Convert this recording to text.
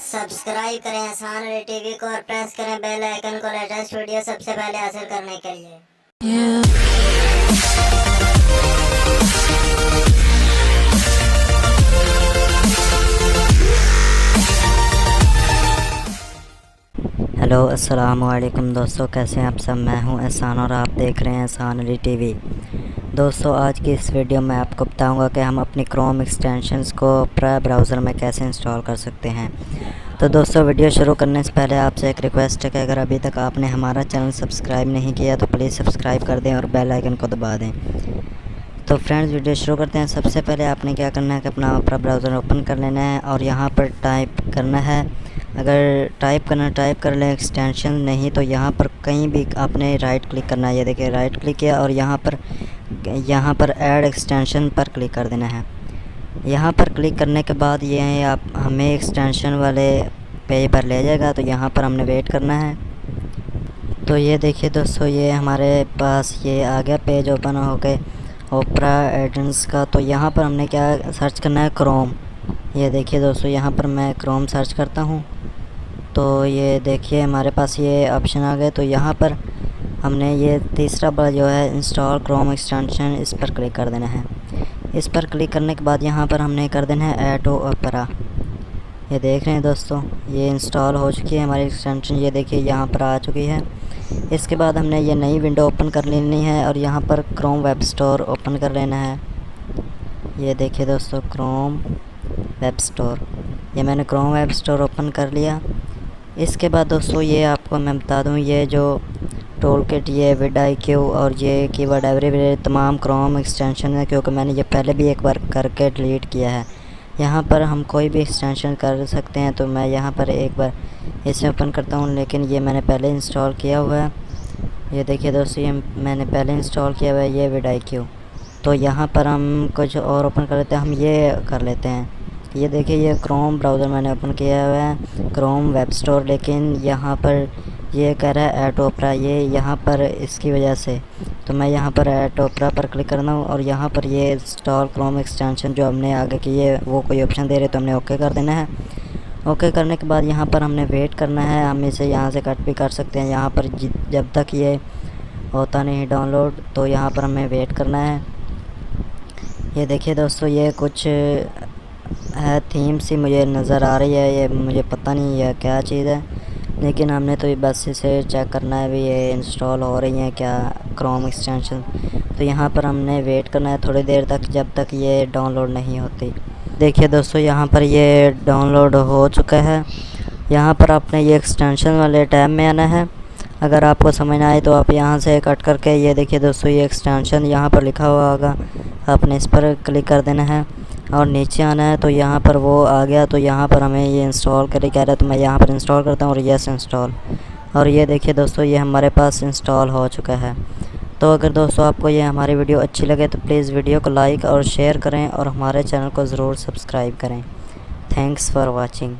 Subscribe करें एहसान Ali TV को और प्रेस करें बेल आइकन को लेटेस्ट वीडियो सबसे पहले हासिल करने के लिए। हेलो अस्सलाम वालेकुम दोस्तों, कैसे हैं आप सब। मैं हूं एहसान और आप देख रहे हैं एहसान अली टीवी। दोस्तों, आज की इस वीडियो में आपको बताऊंगा कि हम अपनी क्रोम एक्सटेंशंस को ऑपरा ब्राउज़र में कैसे इंस्टॉल कर सकते हैं। तो दोस्तों, वीडियो शुरू करने से पहले आपसे एक रिक्वेस्ट है कि अगर अभी तक आपने हमारा चैनल सब्सक्राइब नहीं किया तो प्लीज़ सब्सक्राइब कर दें और बेल आइकन को दबा दें। तो फ्रेंड्स, वीडियो शुरू करते हैं। सबसे पहले आपने क्या करना है कि अपना ऑपरा ब्राउज़र ओपन कर लेना है और यहाँ पर टाइप करना है। अगर टाइप कर लें एक्सटेंशन, नहीं तो यहाँ पर कहीं भी आपने राइट क्लिक करना है। ये देखिए, राइट क्लिक किया और यहाँ पर ऐड एक्सटेंशन पर क्लिक कर देना है। यहाँ पर क्लिक करने के बाद ये आप हमें एक्सटेंशन वाले पेज पर ले जाएगा, तो यहाँ पर हमने वेट करना है। तो ये देखिए दोस्तों, ये हमारे पास ये आ गया पेज ओपन हो गए ओपरा एड-ऑन्स का। तो यहाँ पर हमने क्या सर्च करना है, क्रोम। ये देखिए दोस्तों, यहाँ पर मैं क्रोम सर्च करता हूँ तो ये देखिए हमारे पास ये ऑप्शन आ गए। तो यहाँ पर हमने ये तीसरा बार जो है इंस्टॉल क्रोम एक्सटेंशन, इस पर क्लिक कर देना है। इस पर क्लिक करने के बाद यहाँ पर हमने कर देना है ऐड टू ऑपरा। ये देख रहे हैं दोस्तों, ये इंस्टॉल हो चुकी है हमारी एक्सटेंशन। ये देखिए यहाँ पर आ चुकी है। इसके बाद हमने ये नई विंडो ओपन कर लेनी है और यहाँ पर क्रोम वेब स्टोर ओपन कर लेना है। ये देखिए दोस्तों, क्रोम वेब स्टोर, ये मैंने क्रोम वेब स्टोर ओपन कर लिया। इसके बाद दोस्तों, ये आपको मैं बता दूं, ये जो टूल किट, ये विड-IQ और ये कीवर्ड एवरीवेयर तमाम क्रोम एक्सटेंशन है, क्योंकि मैंने ये पहले भी एक बार करके डिलीट किया है। यहाँ पर हम कोई भी एक्सटेंशन कर सकते हैं, तो मैं यहाँ पर एक बार इसे ओपन करता हूँ, लेकिन ये मैंने पहले इंस्टॉल किया हुआ है। ये देखिए दोस्तों, ये मैंने पहले इंस्टॉल किया हुआ है, ये विड-IQ। तो यहाँ पर हम कुछ और ओपन कर लेते हैं, हम ये कर लेते हैं। ये देखिए, ये क्रोम ब्राउज़र मैंने ओपन किया हुआ है, क्रोम वेब स्टोर, लेकिन यहाँ पर ये कह रहा है ऐड ऑपरा, ये यहाँ पर इसकी वजह से। तो मैं यहाँ पर ऐड ऑपरा पर क्लिक करना हूँ और यहाँ पर ये इंस्टॉल क्रोम एक्सटेंशन जो हमने आगे की है वो कोई ऑप्शन दे रहे, तो हमने ओके कर देना है। ओके करने के बाद यहाँ पर हमने वेट करना है। हम इसे यहाँ से कट भी कर सकते हैं, यहाँ पर जब तक ये होता नहीं डाउनलोड, तो यहाँ पर हमें वेट करना है। ये देखिए दोस्तों, ये कुछ है थीम सी मुझे नज़र आ रही है, ये मुझे पता नहीं है क्या चीज़ है, लेकिन हमने तो बस इसे चेक करना है भी ये इंस्टॉल हो रही है क्या क्रोम एक्सटेंशन। तो यहाँ पर हमने वेट करना है थोड़ी देर तक, जब तक ये डाउनलोड नहीं होती। देखिए दोस्तों, यहाँ पर ये डाउनलोड हो चुका है। यहाँ पर आपने ये एक्सटेंशन वाले टैब में आना है। अगर आपको समझ ना आए तो आप यहाँ से कट करके, ये देखिए दोस्तों, ये एक्सटेंशन यहाँ पर लिखा हुआ होगा, आपने इस पर क्लिक कर देना है और नीचे आना है। तो यहाँ पर वो आ गया, तो यहाँ पर हमें ये इंस्टॉल करके कह रहा है, तो मैं यहाँ पर इंस्टॉल करता हूँ और यस इंस्टॉल। और ये देखिए दोस्तों, ये हमारे पास इंस्टॉल हो चुका है। तो अगर दोस्तों आपको ये हमारी वीडियो अच्छी लगे तो प्लीज़ वीडियो को लाइक और शेयर करें और हमारे चैनल को ज़रूर सब्सक्राइब करें। Thanks for watching.